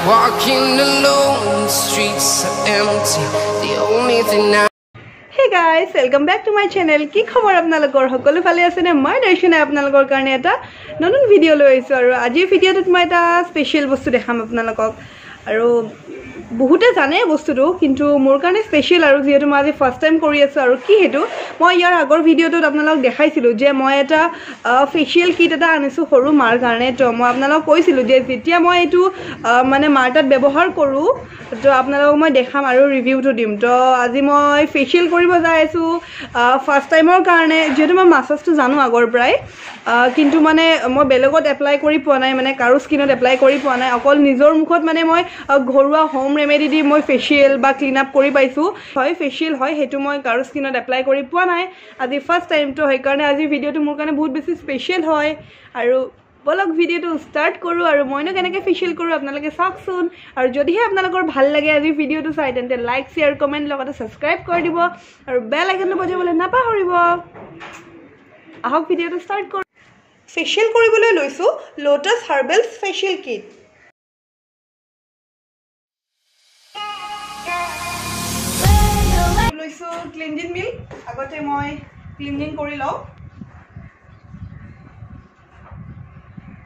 walking alone, the streets are empty. The only thing I Hey guys, welcome back to my channel. কি খবৰ আপোনালোকৰ সকলো ভালে আছে নে? মই দৰ্শনে আপোনালোকৰ কাৰণে এটা নতুন ভিডিও লৈ আহিছো আৰু আজি ভিডিওটোত মই এটা স্পেশাল বস্তু দেখাম আপোনালোকক আৰু বহুতে জানে বস্তুটো কিন্তু মোৰ কাৰণে স্পেশাল আৰু যেহেতু মই আজি ফাৰ্স্ট টাইম কৰি আছো আৰু কি হেতু মই ইয়াৰ আগৰ ভিডিওটোত আপোনালোকক দেখাইছিলো যে মই এটা ফেশিয়াল কিট এটা আনিছো সৰু মাৰ কাৰণে তো মই আপোনালোকক কৈছিলো যে যেতিয়া মই এটো মানে মাৰটাত ব্যৱহাৰ কৰো তো আপোনালোকক মই দেখাম আৰু ৰিভিউটো দিম তো আজি মই ফেশিয়াল কৰিব যাই আছো ফাৰ্স্ট টাইমৰ কাৰণে যেহেতু মই মাসাজটো জানো আগৰ পৰাই কিন্তু মানে মই বেলেগত এপ্লাই কৰি পোৱা নাই মানে কাৰো স্কিনত এপ্লাই কৰি পোৱা নাই অকল নিজৰ মুখত মানে মই ঘৰুৱা হোম ৰেমেডি দি মই ফেশিয়াল বা ক্লিন আপ কৰি পাইছো হয় ফেশিয়াল হয় হেতু মই কাৰো স্কিনত এপ্লাই কৰি পোৱা নাই আজি ফাৰ্স্ট টাইম তো সেইকাৰণে আজি ভিডিওটো মোৰ কাৰণে বহুত বেছি স্পেশাল হয় আৰু বলক ভিডিওটো স্টাৰ্ট কৰো আৰু মইনো কেনেকৈ ফেশিয়াল কৰো আপোনালোকে চাওকচোন আৰু যদিহে আপোনালোকৰ ভাল লাগে আজি ভিডিওটো চাই তেন্তে লাইক শেয়াৰ কমেন্ট লগতে সাবস্ক্ৰাইব কৰি দিব আৰু বেল আইকনটো বজাবলৈ নাপাহৰিব আহক ভিডিওটো স্টাৰ্ট কৰো ফেশিয়াল কৰিবলৈ লৈছো লোটাস হাৰ্বেলছ ফেশিয়াল কিট লৈছো ক্লিনজিং মিল্ক আগতে মই ক্লিনজিং কৰি লও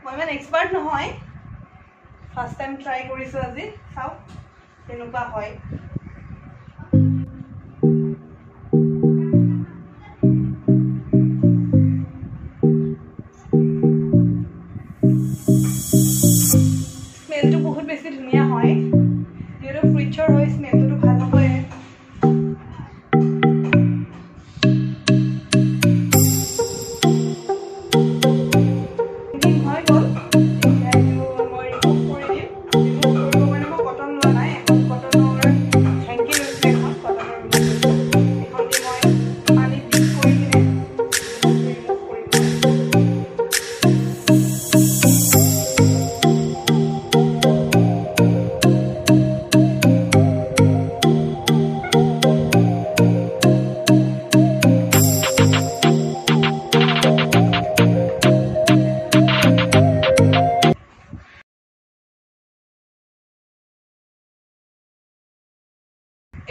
মই মানে এক্সপাৰ্ট নহয় ফাৰ্স্ট টাইম ট্ৰাই কৰিছো আজি চাও কেনেকুৱা হয় স্মেলটো বহুত বেছি ধুনিয়া হয় যেটো ফ্ৰিচৰ হয় স্মেলটো ভাল হয়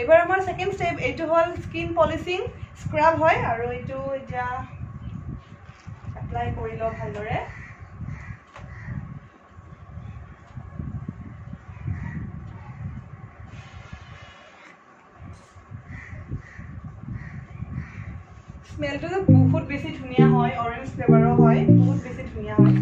এবাৰ আমাৰ সেকেন্ড স্টেপ এটো হল স্কিন পলিশিং স্ক্ৰাব হয় আৰু এটো যা এপ্লাই কৰি ল ভালদৰে স্মেলটো বহুত বেছি ধুনিয়া হয় অৰেঞ্জ ফ্লেভাৰৰ হয় বহুত বেছি ধুনিয়া হয়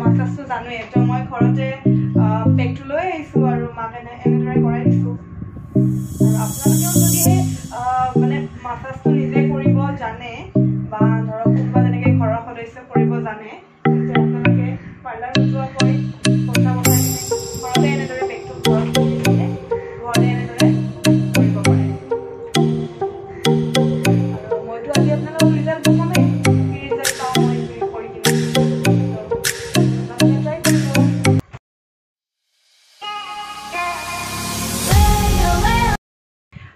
মাসাজটো জানো এটো মই ঘৰতে পেকটো লৈ আইছো আৰু মাগনে এনেদৰে কৰাই দিছো আৰু আপোনালোকেও যদি মানে মাসাজটো নিজে কৰিব জানে বা ধৰক কোনবা যেনেকৈ ঘৰৰ সদস্য কৰিব জানে তেন্তে আপোনালোকে পাৰ্লাৰ যোৱা কৰি পইচা বনাই ঘৰতে এনেদৰে পেকটো ঘৰত কৰি দিলে ঘৰতে এনেদৰে কৰিব পাৰে আৰু মইতো আজি আপোনালোকক ৰিজাল্ট দেখামেই কি ৰিজাল্ট পাওঁ মই কৰি কিনে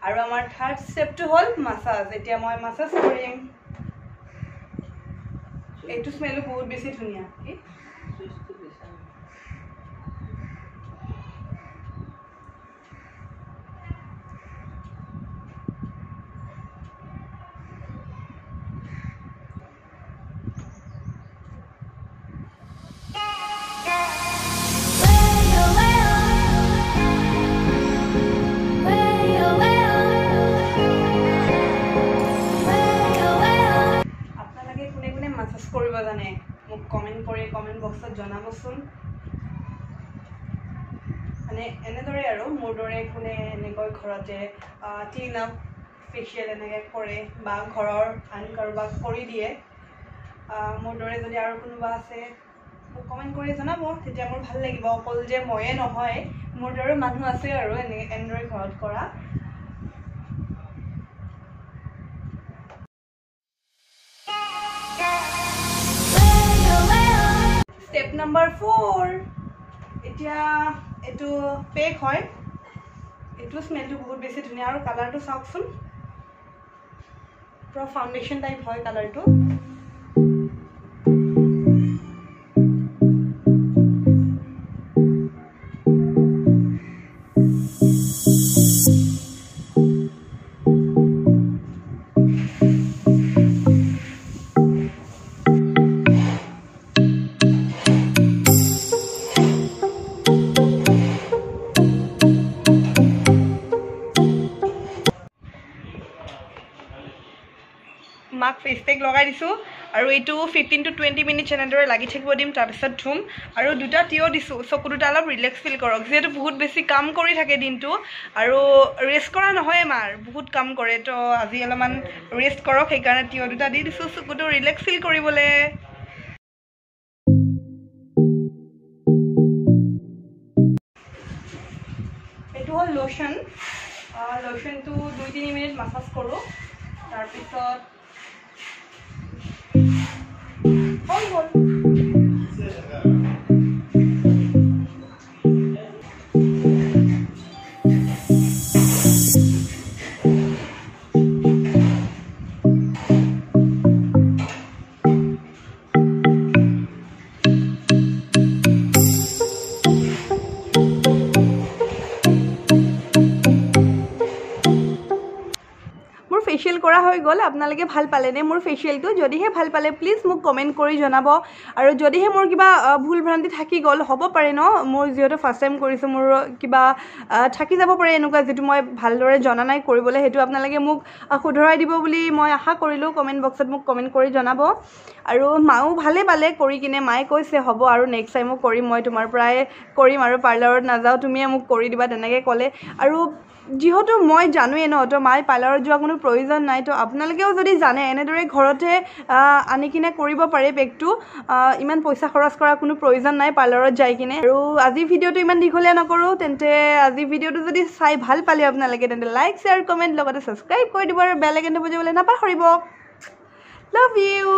আৰু আমাৰ থাৰ্ড স্টেপটো হল মাসাজ এতিয়া মই মাসাজ কৰিম এইটো স্মেলও বহুত বেছি ধুনিয়া কৰিব জানে মোক কমেন্ট কৰি কমেন্ট বক্সত জনাবচোন মানে এনেদৰে আৰু মোৰ দৰে কোনে এনেকৈ ঘৰতে ক্লিন আপ ফেচিয়েল এনেকৈ কৰে বা ঘৰৰ আন কাৰোবাক কৰি দিয়ে মোৰ দৰে যদি আৰু কোনোবা আছে মোক কমেণ্ট কৰি জনাব তেতিয়া মোৰ ভাল লাগিব অকল যে ময়ে নহয় মোৰ দৰে মানুহ আছে আৰু এনেদৰে ঘৰত কৰা Step number 4 এতিয়া এটো পেক হয় এটো স্মেলটো বহুত বেছি ধুনীয়া আৰু কালাৰটো চাওকচোন পুৰা ফাউন্ডেশন টাইপ হয় কালাৰটো মাক ফেস পেক লগাই দিছো আৰু এটো 15 to 20 মিনিট এনেদৰে লাগি থাকিব দিম তাৰ পিছত ধুম আৰু দুটা টিও দিছো চকু দুটা অলপ ৰিলেক্স ফিল কৰক যেটো বহুত বেছি কাম কৰি থাকে দিনটো আৰু ৰেষ্ট কৰা নহয় মাৰ বহুত কাম কৰে তো আজি অলপমান ৰেষ্ট কৰক সেই কাৰণে টিও দুটা দি দিছো চকুটো ৰিলেক্স ফিল কৰিবলে এটো হল লোশন লোশনটো 2-3 মিনিট মাসাজ কৰো তাৰ পিছত ফেচিয়েল কৰা হৈ গল আপোনালোকে ভাল পালে নে মোৰ ফেচিয়েলটো যদিহে ভাল পালে প্লিজ মোক কমেন্ট কৰি জনাব আৰু যদিহে মোৰ কিবা ভুল ভ্ৰান্তি থাকি গল হ'ব পাৰে ন মোৰ যেটো ফাৰ্স্ট টাইম কৰিছো মোৰ কিবা থাকি যাব পাৰে এনেকুৱা যেটো মই ভালদৰে জনা নাই কৰিবলে হেতু আপোনালোকে মোক শুধৰাই দিব বুলি মই আশা কৰিলো কমেন্ট বক্সত মোক কমেন্ট কৰি জনাব আৰু মাও ভালে পালে কৰি কিনে মায়ে কৈছে হ'ব আৰু নেক্সট টাইমো কৰিম মই তোমাৰ পৰাই কৰিম আৰু পাৰ্লাৰত নাযাও তুমিয়ে মোক কৰি দিবা তেনেকৈ ক'লে আৰু যেহেতু মই জানোৱে ন তো মাই পাৰ্লাৰত যোৱা কোনো প্ৰয়োজন নাই তো আপোনালোকেও যদি জানে এনেদৰে ঘৰতে আনি কিনে কৰিব পাৰে পেকটো ইমান পইচা খৰচ কৰা কোনো প্ৰয়োজন নাই পাৰ্লাৰত যাই কিনে আৰু আজি ভিডিওটো ইমান দীঘলীয়া নকৰো তেন্তে আজি ভিডিওটো যদি চাই ভাল পালে আপোনালোকে তেন্তে লাইক শেয়াৰ কমেন্ট লগতে সাবস্ক্ৰাইব কৰি দিব আৰু বেল আইকনটো বজাবলৈ নাপাহৰিব লাভ ইউ